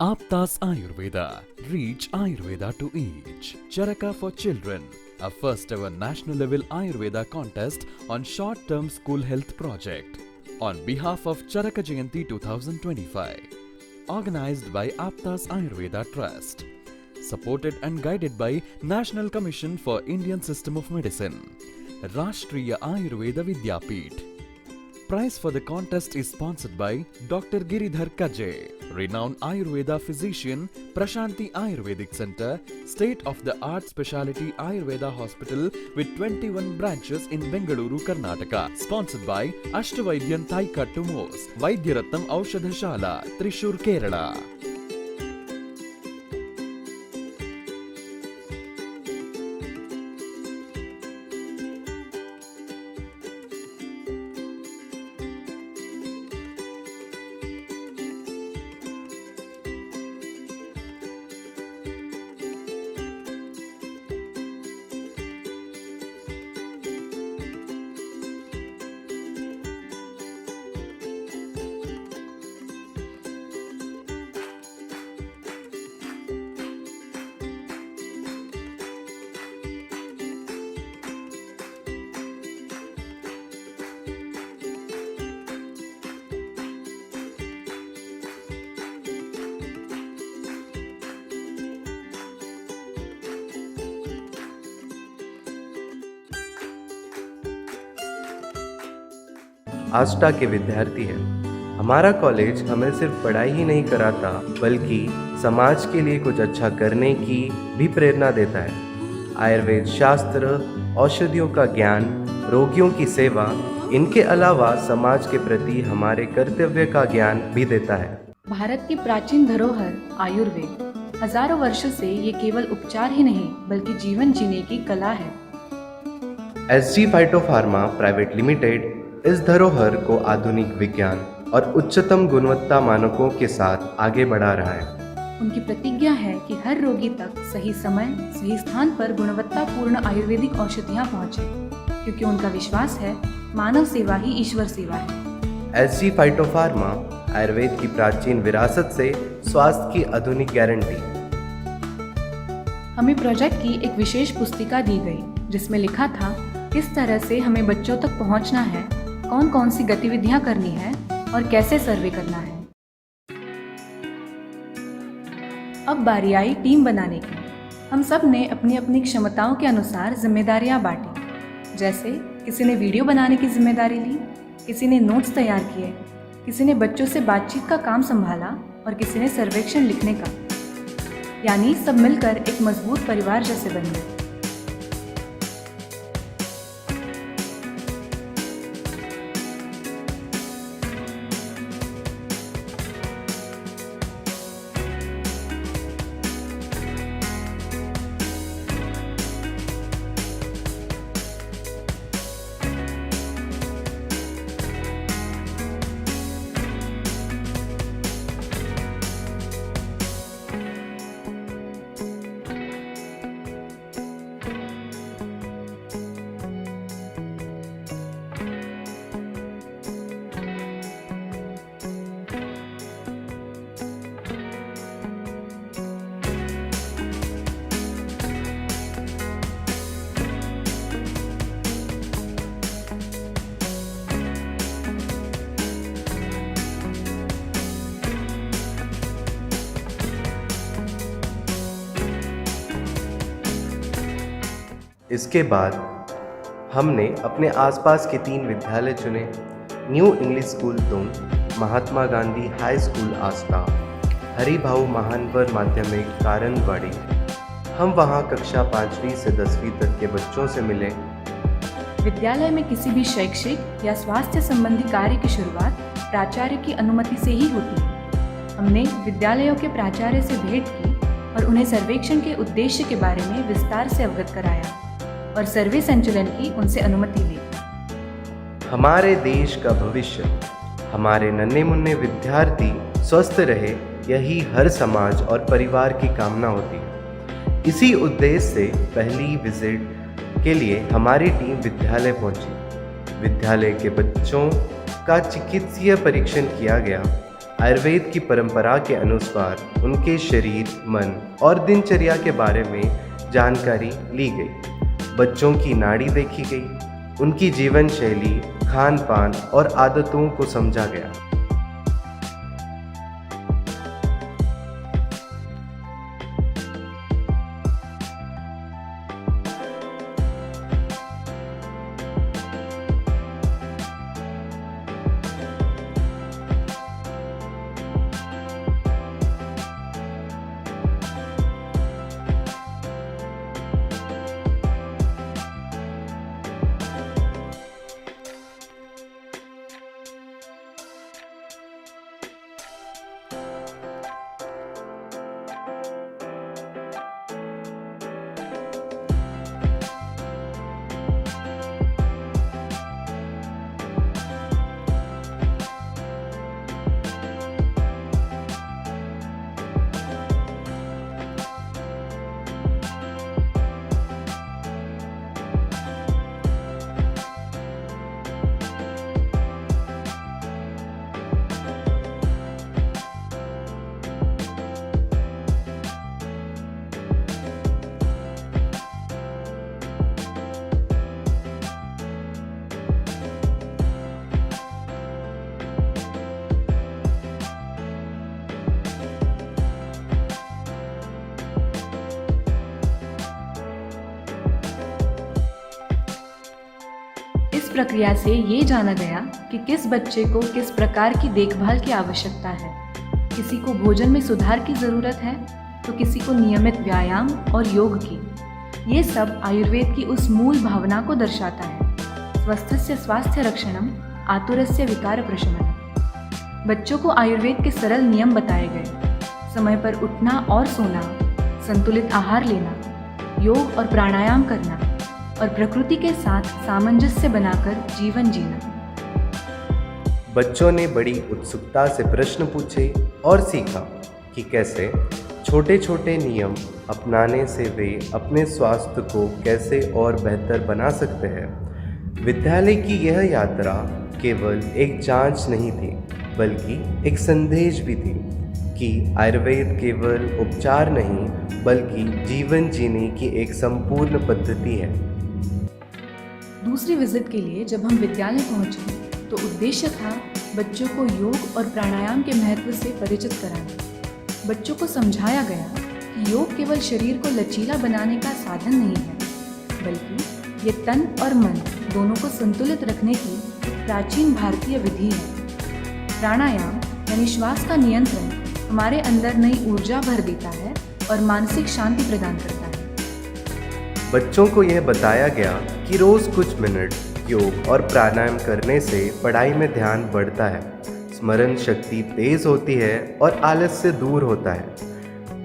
Aptas Ayurveda. Reach Ayurveda to each. Charaka for Children. A first ever national level Ayurveda contest on short term school health project. On behalf of Charaka Jayanti 2025. Organized by Aptas Ayurveda Trust. Supported and guided by National Commission for Indian System of Medicine. Rashtriya Ayurveda Vidyapeeth. Prize for the contest is sponsored by Dr. Giridhar Kaje, renowned Ayurveda physician, Prashanti Ayurvedic Center, state-of-the-art specialty Ayurveda hospital with 21 branches in Bengaluru, Karnataka. Sponsored by Ashtavaidyan Thaikattu Mos, Vaidyaratnam Aushadhashala, Thrissur, Kerala. Ashta के विद्यार्थी हैं। हमारा college हमें सिर्फ पढ़ाई ही नहीं कराता बल्कि समाज के लिए कुछ अच्छा करने की भी प्रेरणा देता है। आयुर्वेद शास्त्र, औषधियों का ज्ञान, रोगियों की सेवा, इनके अलावा समाज के प्रति हमारे कर्तव्य का ज्ञान भी देता है। भारत की प्राचीन धरोहर आयुर्वेद हजारों वर्षों से ये केवल उपचार ही नहीं बल्कि जीवन जीने की कला है। SG फाइटोफार्मा प्राइवेट लिमिटेड इस धरोहर को आधुनिक विज्ञान और उच्चतम गुणवत्ता मानकों के साथ आगे बढ़ा रहा है। उनकी प्रतिज्ञा है कि हर रोगी तक सही समय, सही स्थान पर गुणवत्तापूर्ण आयुर्वेदिक औषधियाँ पहुँचे, क्योंकि उनका विश्वास है मानव सेवा ही ईश्वर सेवा है। SG फाइटोफार्मा आयुर्वेद की प्राचीन विरासत से स्वास्थ्य की आधुनिक गारंटी। हमें प्रोजेक्ट की एक विशेष पुस्तिका दी गई जिसमें लिखा था किस तरह से हमें बच्चों तक पहुंचना है, कौन कौन सी गतिविधियां करनी है और कैसे सर्वे करना है। अब बारी आई टीम बनाने की। हम सब ने अपनी अपनी क्षमताओं के अनुसार जिम्मेदारियां बांटी। जैसे किसी ने वीडियो बनाने की जिम्मेदारी ली, किसी ने नोट्स तैयार किए, किसी ने बच्चों से बातचीत का काम संभाला और किसी ने सर्वेक्षण लिखने का। यानी सब मिलकर एक मजबूत परिवार जैसे बन गए। इसके बाद हमने अपने आसपास के 3 विद्यालय चुने। New English school Tung, Mahatma Gandhi high school Ashta, Haribhau Mahanavar माध्यमिक कारंदवाड़ी। हम वहाँ कक्षा 5वीं से 10वीं तक के बच्चों से मिले। विद्यालय में किसी भी शैक्षिक या स्वास्थ्य संबंधी कार्य की शुरुआत प्राचार्य की अनुमति से ही होती है। हमने विद्यालयों के प्राचार्य से भेंट की और उन्हें सर्वेक्षण के उद्देश्य के बारे में विस्तार से अवगत कराया और सर्वे संचालन की उनसे अनुमति ली। हमारे देश का भविष्य, हमारे नन्हे मुन्ने विद्यार्थी स्वस्थ रहे, यही हर समाज और परिवार की कामना होती है। इसी उद्देश्य से पहली विजिट के लिए हमारी टीम विद्यालय पहुंची। विद्यालय के बच्चों का चिकित्सीय परीक्षण किया गया। आयुर्वेद की परंपरा के अनुसार उनके शरीर, मन और दिनचर्या के बारे में जानकारी ली गई। बच्चों की नाड़ी देखी गई, उनकी जीवन शैली, खान पान और आदतों को समझा गया। इस प्रक्रिया से ये जाना गया कि किस बच्चे को किस प्रकार की देखभाल की आवश्यकता है। किसी को भोजन में सुधार की ज़रूरत है तो किसी को नियमित व्यायाम और योग की। ये सब आयुर्वेद की उस मूल भावना को दर्शाता है, स्वस्थस्य स्वास्थ्य रक्षणम आतुरस्य विकार प्रशमनम। बच्चों को आयुर्वेद के सरल नियम बताए गए, समय पर उठना और सोना, संतुलित आहार लेना, योग और प्राणायाम करना और प्रकृति के साथ सामंजस्य बनाकर जीवन जीना। बच्चों ने बड़ी उत्सुकता से प्रश्न पूछे और सीखा कि कैसे छोटे छोटे नियम अपनाने से वे अपने स्वास्थ्य को कैसे और बेहतर बना सकते हैं। विद्यालय की यह यात्रा केवल एक जांच नहीं थी, बल्कि एक संदेश भी थी कि आयुर्वेद केवल उपचार नहीं, बल्कि जीवन जीने की एक संपूर्ण पद्धति है। दूसरी विजिट के लिए जब हम विद्यालय पहुंचे तो उद्देश्य था बच्चों को योग और प्राणायाम के महत्व से परिचित कराना। बच्चों को समझाया गया कि योग केवल शरीर को लचीला बनाने का साधन नहीं है, बल्कि ये तन और मन दोनों को संतुलित रखने की एक प्राचीन भारतीय विधि है। प्राणायाम यानी श्वास का नियंत्रण हमारे अंदर नई ऊर्जा भर देता है और मानसिक शांति प्रदान करता है। बच्चों को यह बताया गया कि रोज़ कुछ मिनट योग और प्राणायाम करने से पढ़ाई में ध्यान बढ़ता है, स्मरण शक्ति तेज होती है और आलस्य दूर होता है।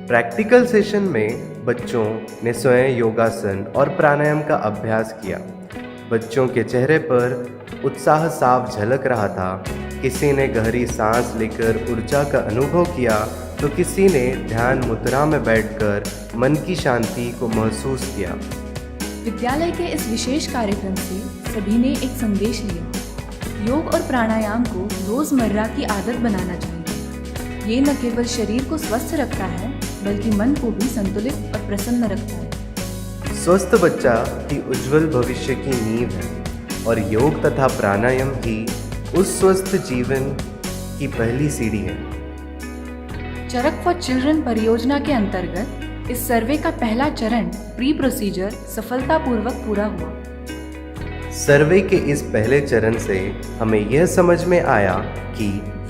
प्रैक्टिकल सेशन में बच्चों ने स्वयं योगासन और प्राणायाम का अभ्यास किया। बच्चों के चेहरे पर उत्साह साफ झलक रहा था। किसी ने गहरी सांस लेकर ऊर्जा का अनुभव किया तो किसी ने ध्यान मुद्रा में बैठकर मन की शांति को महसूस किया। विद्यालय के इस विशेष कार्यक्रम से सभी ने एक संदेश लिया। योग और प्राणायाम को रोजमर्रा की आदत बनाना चाहिए। ये न केवल शरीर को स्वस्थ रखता है, बल्कि मन को भी संतुलित और प्रसन्न रखता है। स्वस्थ बच्चा ही उज्जवल भविष्य की नींव है और योग तथा प्राणायाम ही उस स्वस्थ जीवन की पहली सीढ़ी है। चरक फॉर चिल्ड्रन परियोजना के अंतर्गत इस सर्वे का पहला चरण प्री प्रोसीजर सफलतापूर्वक पूरा हुआ। सर्वे के इस पहले चरण से हमें यह समझ में आया कि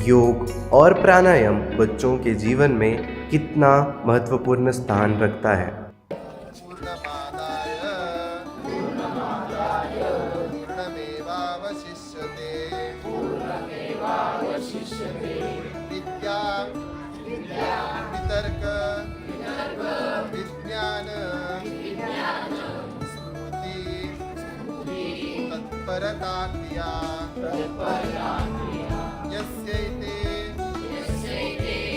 योग और प्राणायाम बच्चों के जीवन में कितना महत्वपूर्ण स्थान रखता है। वितर्क विज्ञान स्मृति तत्परता क्रिया यस्यैते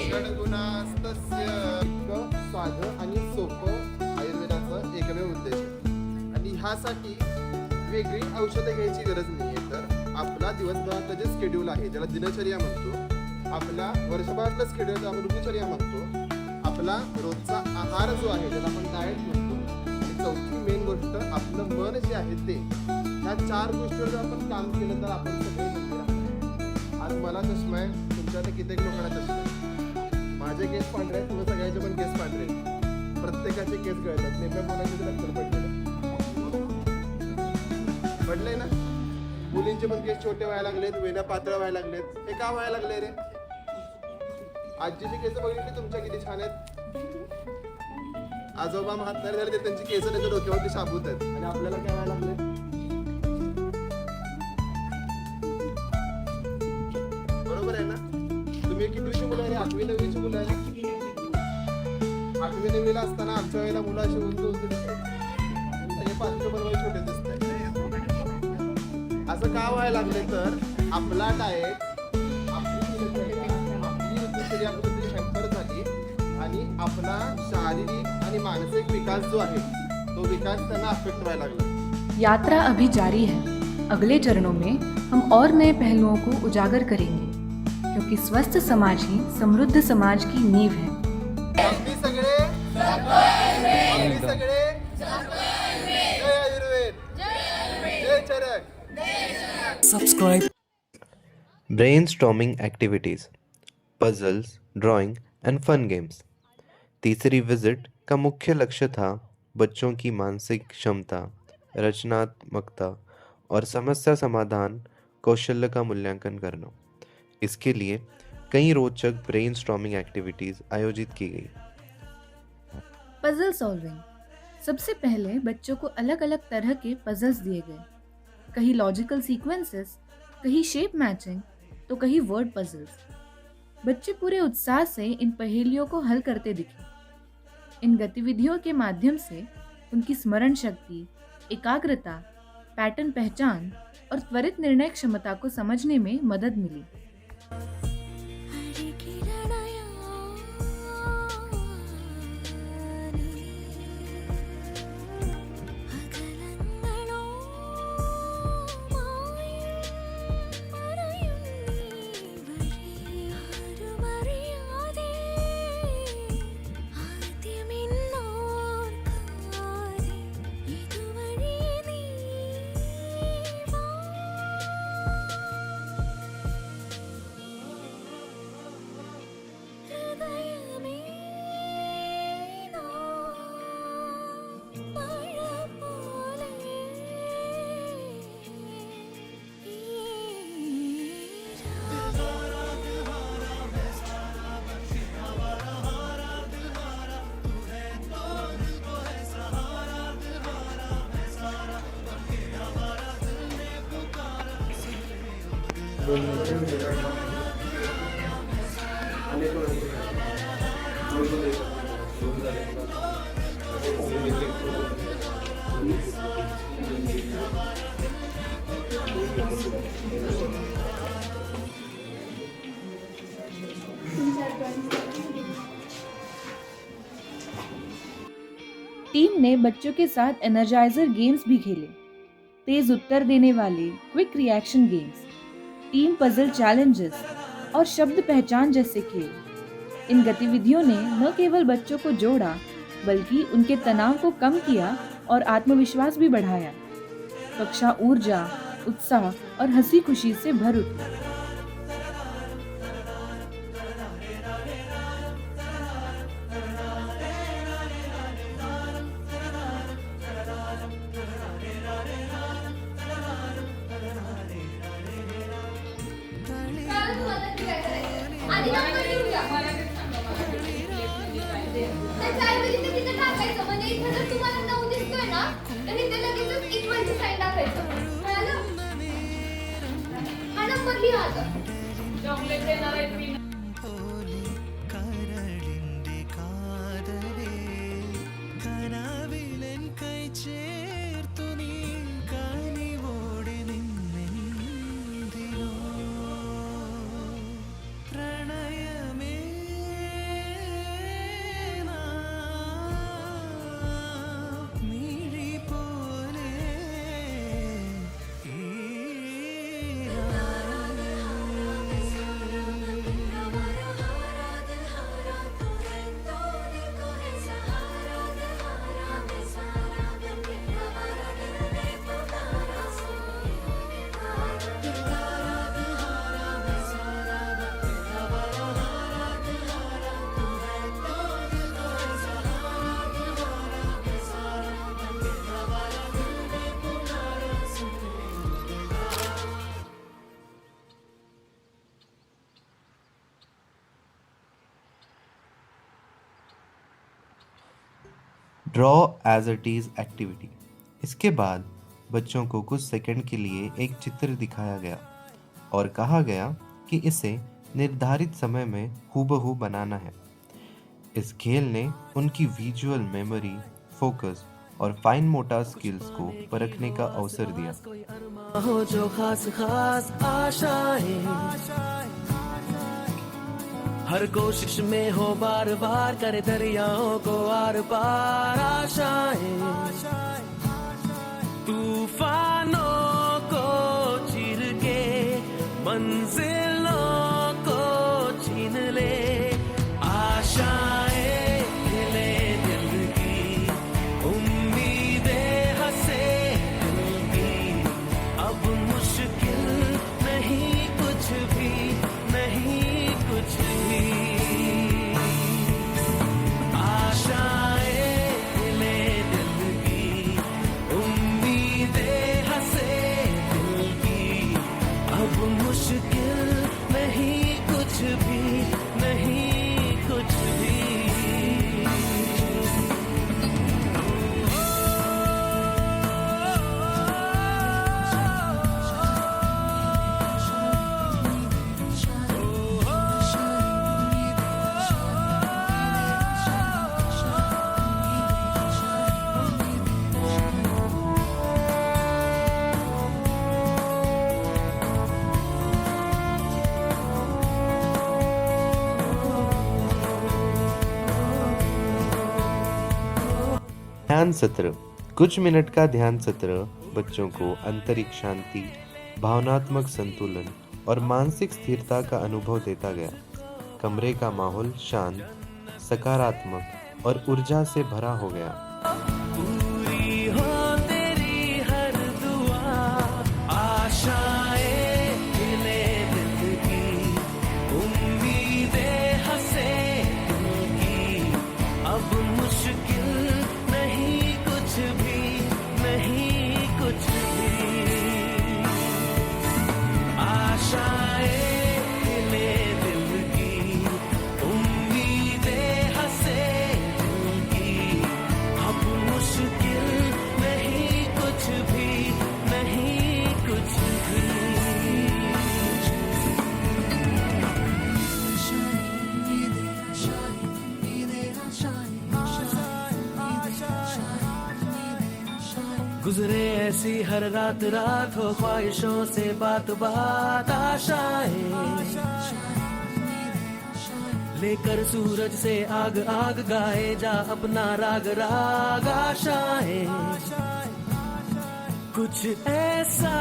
षड्गुणास्तस्य साधं आणि सोपं आयुर्वेदाचं एकमेव उद्देश आहे। आणि ह्यासाठी वेगळी औषधं घ्यायची गरज नाही आहे। तर आपला दिवसभराचं जे शेड्यूल आहे, ज्याला दिनचर्या म्हणतो, आपला वर्षभरातला स्केड्यूल आपण ऋतुचर्या म्हणतो, आपला रोजचा आहार जो आहे त्याला आपण डाएट म्हणतो, आणि चौथी मेन गोष्ट आपलं मन जे आहे ते, ह्या 4 गोष्टीवर जर आपण काम केलं तर आपण सगळे नक्की राहतो. आज मला चष्मा आहे, तुमच्याकडे कित्येक लोकांना चष्मा आहे, माझे केस पांढरे आहेत, तुम्ही सगळ्यांचे पण केस पांढरे आहेत, प्रत्येकाचे केस गळतात, नेमक्या कोणाचे तर अक्कल पडले ना. मुलींचे पण केस छोटे व्हायला लागलेत, वेण्या पातळ व्हायला लागलेत. हे का व्हायला लागले रे? आजीचे केस बघितले तुमच्या किती छान आहेत. आजोबा म्हातारे झाले ते त्यांची केस त्यांच्या डोक्यावरती शाबूत आहेत, आणि आपल्याला काय व्हायला लागले? बरोबर आहे ना? तुम्ही कितवीची मुलं आहे? 8वी 9वीची मुलं आहे. 8वी 9वीला असताना आमच्या वेळेला मुलं अशी उंच उंच दिसतात, सगळे 5वीचे पण वय छोटे दिसत. असं का व्हायला लागले? तर आपला डाएट, आपली ऋतुचर्या कुठेतरी हॅम्पर झाली, आणि आपला शारीरिक आणि मानसिक विकास जो आहे तो विकास त्यांना अफेक्ट व्हायला लागला. यात्रा अभी जारी है। अगले चरणों में हम और नए पहलुओं को उजागर करेंगे, क्योंकि स्वस्थ समाज ही समृद्ध समाज की नींव है। आम्ही सगळे जय आयुर्वेद, जय Charak. Brainstorming activities, puzzles, drawing and fun games. तीसरी विजिट का मुख्य लक्ष्य था बच्चों की मानसिक क्षमता, रचनात्मकता और समस्या समाधान कौशल्य का मूल्यांकन करना। इसके लिए कई रोचक ब्रेनस्टॉर्मिंग एक्टिविटीज़ आयोजित की गई। Puzzle solving. सबसे पहले बच्चों को अलग अलग तरह के पजल्स दिए गए, कहीं लॉजिकल सीक्वेंसेस, कहीं शेप मैचिंग, तो कहीं वर्ड पजल्स। बच्चे पूरे उत्साह से इन पहेलियों को हल करते दिखे। इन गतिविधियों के माध्यम से उनकी स्मरण शक्ति, एकाग्रता, पैटर्न पहचान और त्वरित निर्णय क्षमता को समझने में मदद मिली। टीम ने बच्चों के साथ एनर्जाइजर गेम्स भी खेले, तेज उत्तर देने वाले quick reaction games, team puzzle challenges और शब्द पहचान जैसे खेल। इन गतिविधियों ने न केवल बच्चों को जोड़ा, बल्कि उनके तनाव को कम किया और आत्मविश्वास भी बढ़ाया। कक्षा ऊर्जा, उत्साह और हंसी खुशी से भर उठी। चॉकलेट देणार आहेत मी. Draw as it is activity. इसके बाद बच्चों को कुछ सेकंड के लिए एक चित्र दिखाया गया और कहा गया कि इसे निर्धारित समय में हूबहू बनाना है। इस खेल ने उनकी विजुअल मेमोरी, फोकस और फाइन मोटर स्किल्स को परखने का अवसर दिया। हो जो खास खास आशाएं, हर कोशिश में हो बार बार, करे दरियाओं को आर पार आशाएं, तूफानों को चीर के मंजिलों को छीन ले, आशाएं खिले दिल की, उम्मीदें हंसे दिल की, अब मुश्किल नहीं कुछ भी, नहीं कुछ भी, आशाएं खिले दिल की, उम्मीदें हंसे दिल की, अब मुश्किल नहीं कुछ भी, नहीं कुछ भी। ध्यान सत्र। कुछ मिनट का ध्यान सत्र बच्चों को आंतरिक शांति, भावनात्मक संतुलन और मानसिक स्थिरता का अनुभव देता गया। कमरे का माहौल शांत, सकारात्मक और ऊर्जा से भरा हो गया। पूरी हो तेरी हर दुआ, आशाएं खिले दिल की, उम्मीदें हंसे दिल की, अब मुश्किल नहीं कुछ भी, नहीं कुछ भी, आशाएं खिले दिल की, उम्मीदें हंसे दिल की, अब मुश्किल नहीं कुछ भी, नहीं कुछ भी। गुजरे ऐसी हर रात रात, हो ख्वाहिशों से बात बात, आशाएं लेकर सूरज से आग आग, गाए जा अपना राग राग, आशाएं कुछ ऐसा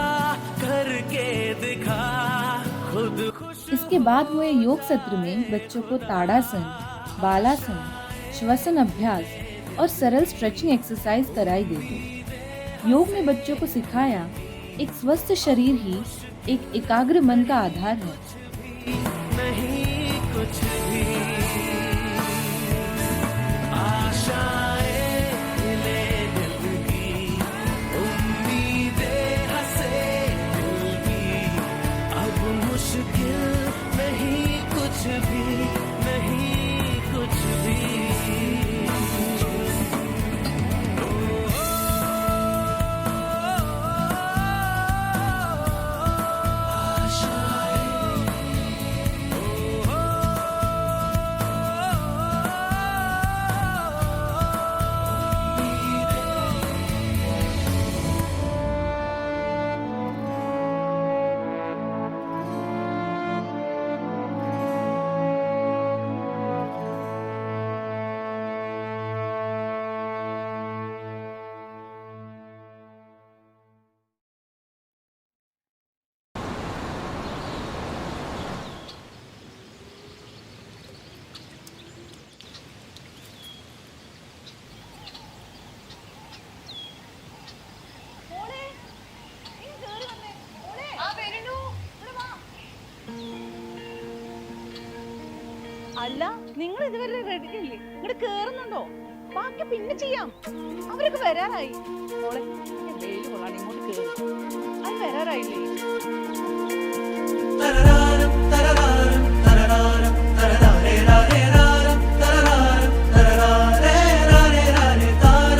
करके दिखा खुद खुश। इसके बाद हुए योग सत्र में बच्चों को ताड़ासन, बालासन, श्वसन अभ्यास और सरल स्ट्रेचिंग एक्सरसाइज कराई गई। योग ने बच्चों को सिखाया एक स्वस्थ शरीर ही एक एकाग्र मन का आधार है। नहीं कुछ भी, आशाएं खिले दिल की, उम्मीदें हंसे दिल की, अब मुश्किल नहीं कुछ भी, नहीं कुछ भी। അല്ല, നിങ്ങൾ ഇതുവരെ റെഡി അല്ലേ? ഇങ്ങോട്ട് കേറുന്നുണ്ടോ? ബാക്കി പിന്നെ ചെയ്യാം. അവരൊക്കെ വരാറായി. മോളെ വെയിൽ കൊള്ളാൻ ഇങ്ങോട്ട് കേറി. അത് വരാറായില്ലേ? താര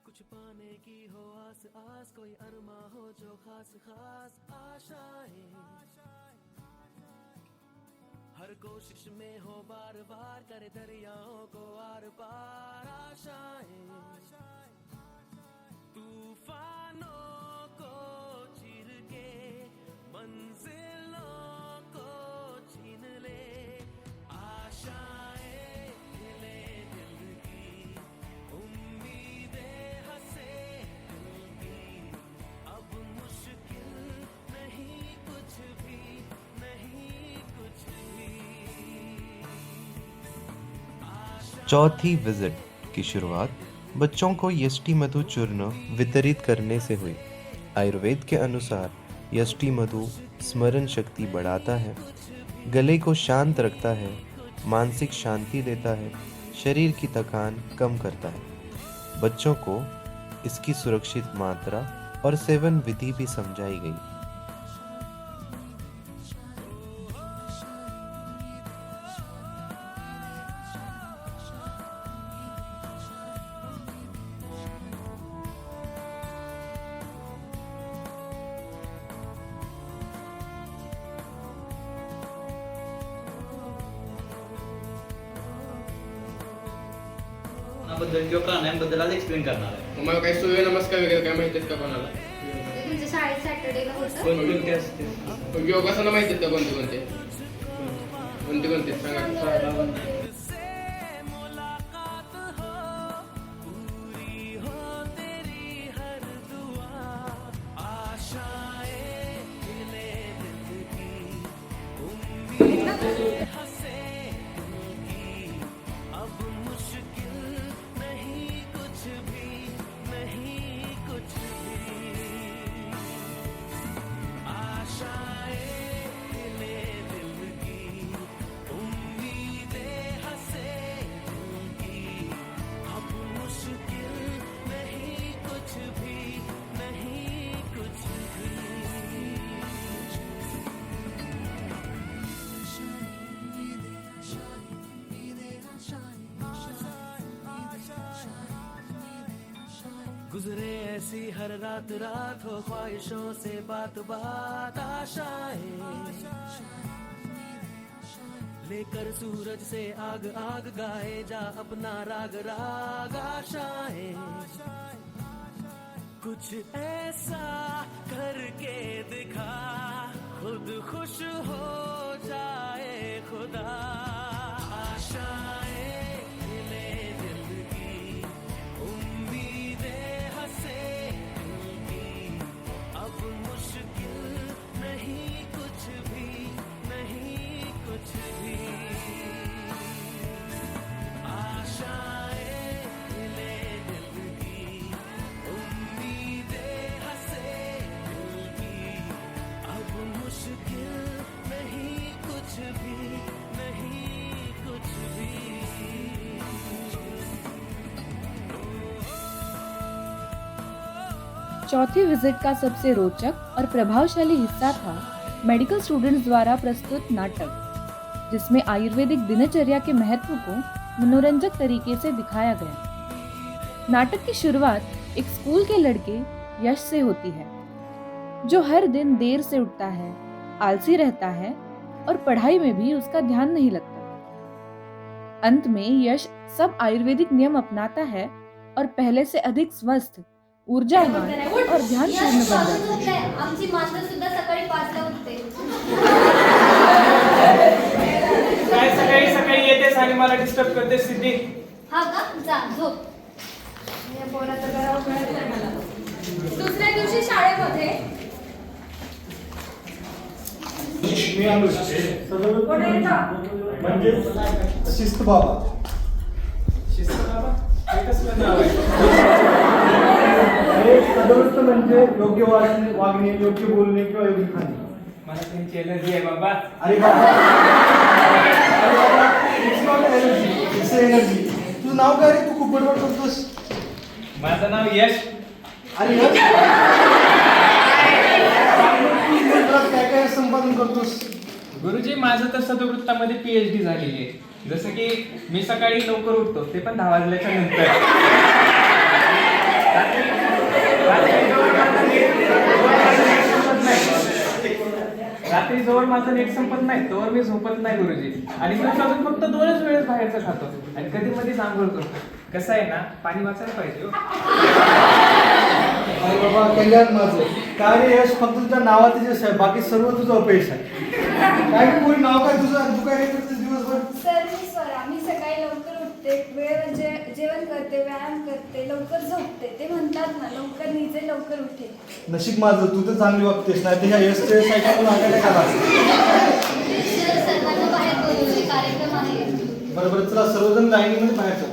कुछ पाने की हो आस आस, कोई अरमा हो जो खास खास आशाएं, हर कोशिश में हो बार बार करे दरियाओं को आर पार आशाएं, तूफानों को चीर के मंजिलों को छीन ले, आशाएं खिले दिल की, उम्मीदें हंसे दिल की, अब मुश्किल नहीं कुछ भी, नहीं कुछ भी। चौथी विजिट की शुरुआत बच्चों को यष्टि मधु चूर्ण वितरित करने से हुई। आयुर्वेद के अनुसार यष्टि मधु स्मरण शक्ति बढ़ाता है, गले को शांत रखता है, मानसिक शांति देता है, शरीर की थकान कम करता है। बच्चों को इसकी सुरक्षित मात्रा और सेवन विधि भी समझाई गई। बद्दल किंवा प्राणायामबद्दल आज एक्सप्लेन करणार आहे. तुम्हाला काही सूर्य नमस्कार वगैरे काय माहिती आहेत का कोणाला? तुमच्या शाळेत सॅटर्डेला होतं. कोणते असते? योगासनं माहिती आहेत का कोणते कोणते? कोणते कोणते सांगा. गुजरे ऐसी हर रात रात, हो ख्वाहिशों से बात बात आशाएं, लेकर सूरज से आग आग गाए जा अपना राग राग आशाएं, कुछ ऐसा करके दिखा खुद खुश हो जाए खुदा, आशाएं खिले दिल की, उम्मीदें हंसे दिल की, अब मुश्किल नहीं कुछ भी, नहीं कुछ भी, आशाएं खिले दिल की, उम्मीदें हंसे दिल की, अब मुश्किल नहीं कुछ भी, नहीं कुछ भी। चौथी विजिट का सबसे रोचक और प्रभावशाली हिस्सा था मेडिकल स्टूडेंट्स द्वारा प्रस्तुत नाटक, जिसमें आयुर्वेदिक दिनचर्या के महत्व को मनोरंजक तरीके से दिखाया गया। नाटक की शुरुआत एक स्कूल के लड़के यश से होती है, जो हर दिन देर से उठता है, आलसी रहता है और पढ़ाई में भी उसका ध्यान नहीं लगता। अंत में यश सब आयुर्वेदिक नियम अपनाता है और पहले से अधिक स्वस्थ, ऊर्जावान और ध्यानपूर्ण बन जाता है। आमची माता सुद्धा सकाळी 5ला उठते. काय सकाळी सकाळी येतेस आणि मला डिस्टर्ब करते सिद्धी. हा का? जा झोप. दुसऱ्या दिवशी शाळेमध्ये म्हणजे शिस्त बाबा. शिस्त बाबा हे कसलं नाव आहे? सदोस्त म्हणजे योग्य वागणे, योग्य बोलणे किंवा योग्य खाणे. मला त्यांची एनर्जी आहे बाबा. अरे बाबा, it's not energy, it's energy. तू नाव काय रे? तू खूप बडबड करतोस. माझं नाव यश. अरे यश? तू काय काय संपादन करतोस? गुरुजी, माझं तर सदवृत्तामध्ये PhD झालेली आहे. जसं की मी सकाळी लवकर उठतो, ते पण 10 वाजल्याच्या नंतर. रात्री जवळ माझं नेट संपत नाही तोवर मी झोपत नाही गुरुजी. आणि दिवसातून फक्त 2च वेळेस बाहेरचं खातो आणि कधी मध्येच आंघोळ करतो. कसं आहे ना, पाणी वाचायला पाहिजे हो. अरे बाबा कल्याण माझं. काय रे यश, फक्त तुझ्या नावात यश आहे, बाकी सर्व तुझं अपयश आहे. काय रे कोणी नाव काय तुझं? तू काय रे करतेस दिवसभर? सर मी स्वरा. मी सकाळी लवकर उठते, वेळ जेवण करते, व्यायाम करते, लवकर झोपते. ते म्हणतात ना, लवकर निजे लवकर उठे. नशीब माझं, तू तर चांगली वागतेस, नाही तर ह्या यशचे सायकल नागायला का सर्वांना बाहेर बोलवले, कार्यक्रम आहे. बरोबर, चला सर्वजण लाईनीमध्ये बाहेर चल.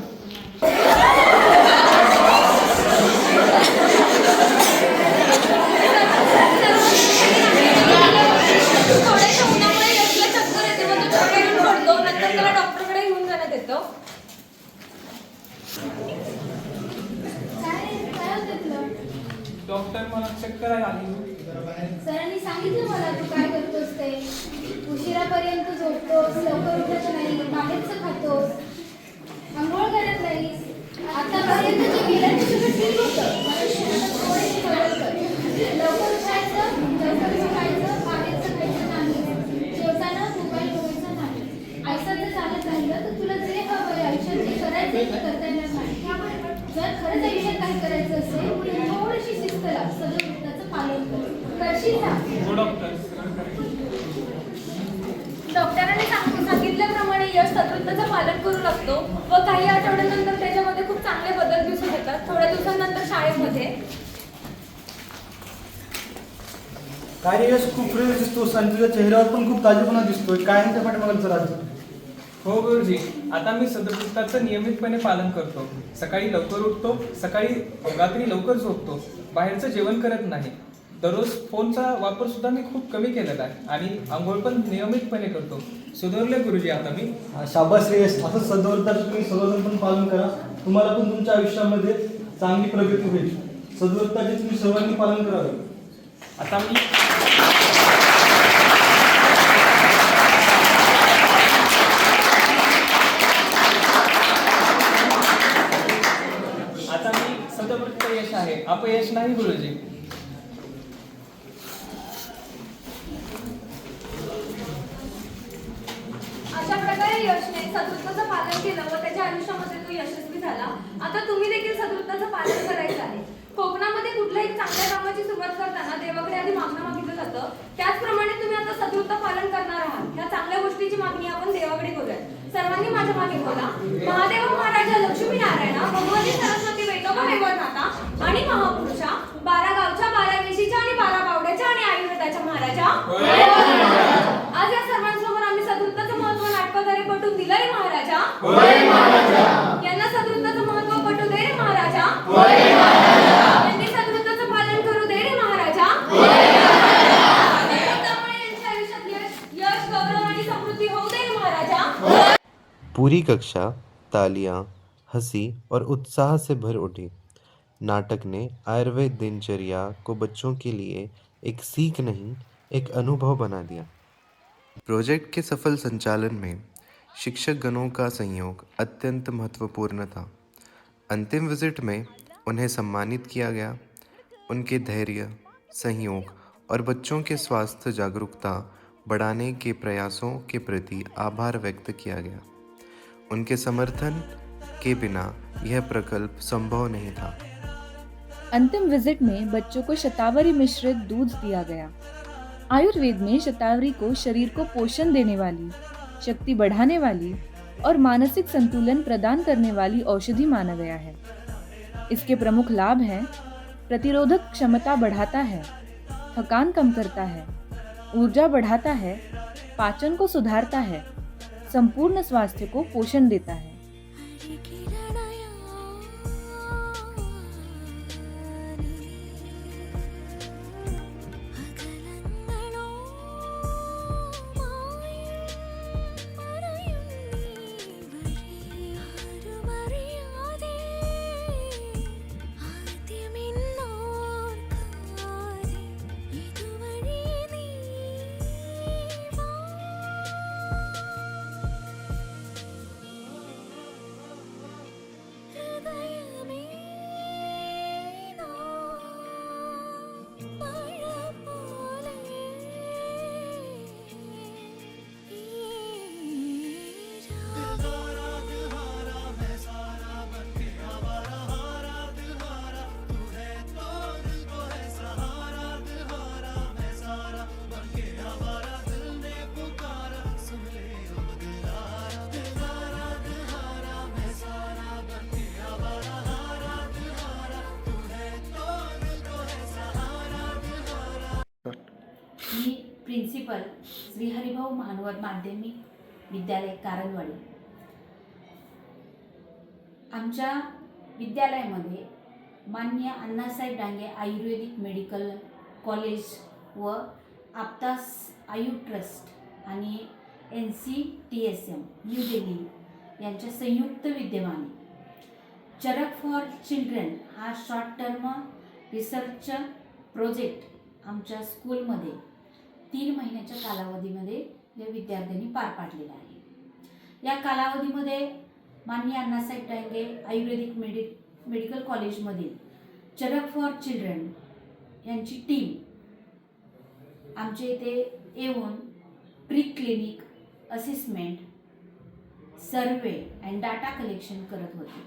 थोड्याशा उन्हामुळे यशला चक्कर येते, मग तो चक्कर येऊन पडतो. नंतर त्याला डॉक्टरकडे घेऊन जाण्यात येतं. काय होतं तुला? डॉक्टर, मला चक्कर आली. सरांनी सांगितलं मला तू काय करतोस ते. उशिरापर्यंत झोपतोस, लवकर उठत नाही, बाहेरचं खातोस, आंघोळ करत नाहीस. आतापर्यंत जे केलं ते सगळं ठीक होतं. थोडीशी मदत कर. लवकर उठायचं, लवकर झोपायचं, बाहेरचं खायचं नाही, जेवताना मोबाईल बघायचा नाही. असं जर चालत राहिलं तर तुला जे हवं आहे आयुष्यात ते करायचं ते करता येणार नाही. जर खरंच आयुष्यात काही करायचं असेल तर थोडीशी शिस्त लाव, सदवृत्ताचं पालन कर. करशील का? हो डॉक्टर. डॉक्टरांनी सांगितल्याप्रमाणे यश सदवृत्ताचं पालन करू लागतो व काही आठवड्यानंतर त्याच्यामध्ये खूप चांगले बदल दिसून येतात. थोड्या दिवसांनंतर शाळेमध्ये. काय रे यश, खूप फ्रेश दिसतोस आणि तुझ्या चेहऱ्यावर पण खूप ताजेपणा दिसतोय. काय म्हणते पाठीमागचं राज्य? हो गुरुजी, आता मी सदवृत्ताचं नियमितपणे पालन करतो. सकाळी लवकर उठतो, रात्री लवकर झोपतो, बाहेरचं जेवण करत नाही. दररोज फोनचा वापर सुद्धा मी खूप कमी केलेला आहे आणि आंघोळ पण नियमितपणे करतो. सुधारले गुरुजी आता मी. शाबास रे यश, असं सदवृत्ताचं तुम्ही सर्वजण पण पालन करा. तुम्हाला पण तुमच्या आयुष्यामध्ये चांगली प्रगती होईल. सदवृत्ताचे तुम्ही सर्वांनी पालन करावे. आता मी सदवृत्त यश आहे, अपयश नाही गुरुजी. अशा प्रकारे यशने सदवृत्ताचं पालन केलं व त्याच्या आयुष्यामध्ये तो यशस्वी झाला. आता तुम्ही देखील सदवृत्ताचं पालन करायचं आहे. कोकणामध्ये कुठल्याही चांगल्या कामाची सुरुवात करताना देवाकडे आधी मागणं मागितलं जातं. त्याचप्रमाणे तुम्ही आता सदवृत्त पालन करणार आहात. ह्या चांगल्या गोष्टीची मागणी आपण देवाकडे करूया. सर्वांनी माझ्या मागे बोला. महादेव महाराजा लक्ष्मी नारायणा भगवती सरस्वती वेटोबा वैवनाथा आणि महापुरुषा 12 गावच्या 12 वेशीच्या आणि 12 बावड्याच्या आणि आयुर्वेदाच्या महाराजा. आज या सर्वांसमोर आम्ही सदवृत्ताचं महत्व नाटकाद्वारे पटवून दिलं रे महाराजा. यांना सदवृत्ताचं महत्व पटू दे रे महाराजा. यांनी सदवृत्ताचं पालन करू दे रे महाराजा. त्यामुळे यांच्या आयुष्यात यश, गौरव आणि समृद्धी होऊ दे रे महाराजा. पूरी कक्षा तालियां, हंसी और उत्साह से भर उठी. नाटक ने आयुर्वेद दिनचर्या को बच्चों के लिए एक सीख नहीं, एक अनुभव बना दिया. प्रोजेक्ट के सफल संचालन में शिक्षक गणों का सहयोग अत्यंत महत्वपूर्ण था. अंतिम विजिट में उन्हें सम्मानित किया गया. उनके धैर्य, सहयोग और बच्चों के स्वास्थ्य जागरूकता बढ़ाने के प्रयासों के प्रति आभार व्यक्त किया गया. उनके समर्थन के बिना यह प्रकल्प संभव नहीं था. अंतिम विजिट में बच्चों को शतावरी मिश्रित दूध दिया गया. आयुर्वेद में शतावरी को शरीर को पोषण देने वाली, शक्ति बढ़ाने वाली और मानसिक संतुलन प्रदान करने वाली औषधि माना गया है. इसके प्रमुख लाभ हैं: प्रतिरोधक क्षमता बढ़ाता है, थकान कम करता है, ऊर्जा बढ़ाता है, पाचन को सुधारता है, संपूर्ण स्वास्थ्य को पोषण देता है. Maria प्रिन्सिपल श्री हरिभाऊ महानवर माध्यमिक विद्यालय कारंजवाडी. आमच्या विद्यालयामध्ये माननीय Annasaheb Dange ayurvedic medical college व आपतास आयु ट्रस्ट आणि NCTSM न्यू दिल्ली यांच्या संयुक्त विद्यमाने चरक फॉर चिल्ड्रन हा शॉर्ट टर्म रिसर्च प्रोजेक्ट आमच्या स्कूलमध्ये 3 महिन्याच्या कालावधीमध्ये या विद्यार्थ्यांनी पार पाडलेला आहे. या कालावधीमध्ये माननीय अण्णासाहेब डांगे आयुर्वेदिक मेडिकल कॉलेजमधील चरक फॉर चिल्ड्रन यांची टीम आमच्या इथे येऊन pre clinic assessment survey and data collection करत होते.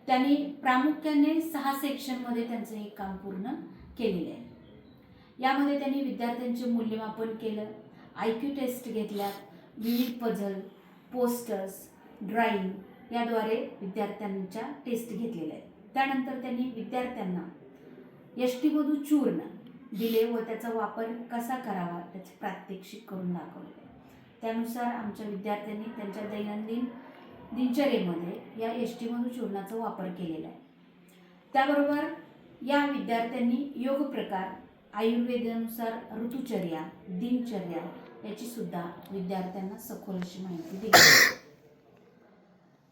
त्यांनी प्रामुख्याने 6 सेक्शनमध्ये त्यांचं हे काम पूर्ण केलेलं आहे. यामध्ये त्यांनी विद्यार्थ्यांचे मूल्यमापन केलं, IQ टेस्ट घेतल्या, विविध पझल, पोस्टर्स, ड्रॉइंग याद्वारे विद्यार्थ्यांच्या टेस्ट घेतलेल्या आहेत. त्यानंतर त्यांनी विद्यार्थ्यांना यष्टीमधू चूर्ण दिले व त्याचा वापर कसा करावा त्याचे प्रात्यक्षिक करून दाखवले. त्यानुसार आमच्या विद्यार्थ्यांनी त्यांच्या दैनंदिन दिनचर्येमध्ये या यष्टीमधू चूर्णाचा वापर केलेला आहे. त्याबरोबर या विद्यार्थ्यांनी योग प्रकार, आयुर्वेदानुसार ऋतुचर्या, दिनचर्या याची सुद्धा विद्यार्थ्यांना सखोल अशी माहिती दिली.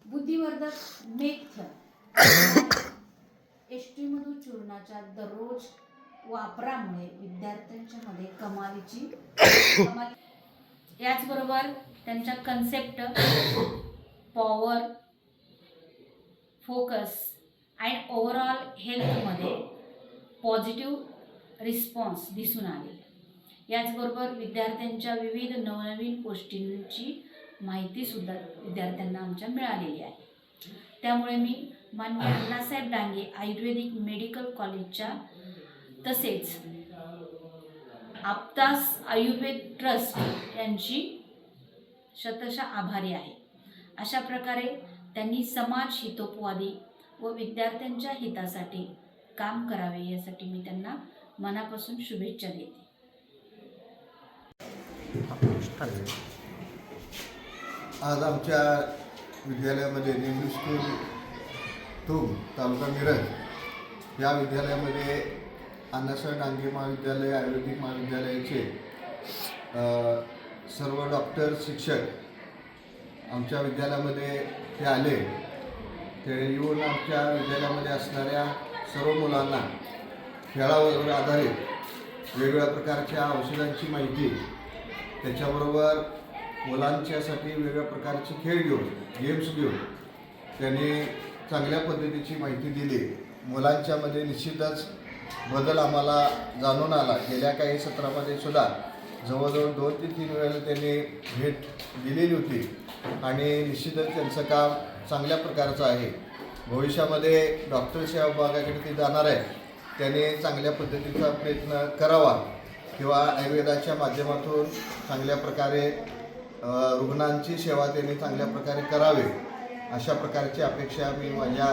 बुद्धिवर्धक मेथ यष्टीमधू चूर्णाच्या दररोज वापरामुळे विद्यार्थ्यांच्या मध्ये कमाल. याचबरोबर त्यांच्या concept, power, focus and overall हेल्थमध्ये पॉझिटिव्ह रिस्पॉन्स दिसून आले. याचबरोबर विद्यार्थ्यांच्या विविध नवनवीन गोष्टींची माहितीसुद्धा विद्यार्थ्यांना आमच्या मिळालेली आहे. त्यामुळे मी माननीय अण्णासाहेब डांगे आयुर्वेदिक मेडिकल कॉलेजच्या तसेच आपतास आयुर्वेद ट्रस्ट यांची शतशः आभारी आहे. अशा प्रकारे त्यांनी समाज हितोपवादी व विद्यार्थ्यांच्या हितासाठी काम करावे यासाठी मी त्यांना मनापासून शुभेच्छा देते. आज आमच्या विद्यालयामध्ये नेहरू स्कूल तुम तालुका मिरज या विद्यालयामध्ये अण्णासाहेब डांगे महाविद्यालय आयुर्वेदिक महाविद्यालयाचे सर्व डॉक्टर शिक्षक आमच्या विद्यालयामध्ये ते आले. ते येऊन आमच्या विद्यालयामध्ये असणाऱ्या सर्व मुलांना खेळावर आधारित वेगवेगळ्या प्रकारच्या औषधांची माहिती, त्याच्याबरोबर मुलांच्यासाठी वेगवेगळ्या प्रकारचे खेळ घेऊन, गेम्स घेऊन त्यांनी चांगल्या पद्धतीची माहिती दिली. मुलांच्यामध्ये निश्चितच बदल आम्हाला जाणून आला. गेल्या काही सत्रामध्ये सुद्धा जवळजवळ 2 ते 3 वेळेला त्यांनी भेट दिलेली होती आणि निश्चितच त्यांचं काम चांगल्या प्रकारचं आहे. भविष्यामध्ये डॉक्टर सेवा विभागाकडे ते जाणार आहे. त्यांनी चांगल्या पद्धतीचा प्रयत्न करावा किंवा आयुर्वेदाच्या माध्यमातून चांगल्या प्रकारे रुग्णांची सेवा त्यांनी चांगल्या प्रकारे करावे अशा प्रकारची अपेक्षा मी माझ्या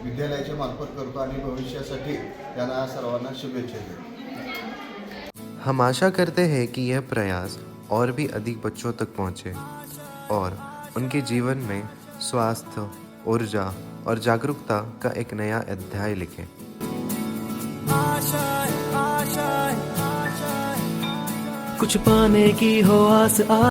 विद्यालयाच्या मार्फत करतो आणि भविष्यासाठी त्यांना सर्वांना शुभेच्छा देतो. हम आशा करते हैं कि यह प्रयास और भी अधिक बच्चों तक पहुँचे और उनके जीवन में स्वास्थ्य, ऊर्जा और जागरूकता का एक नया अध्याय लिखें. कुछ पाने की हो आस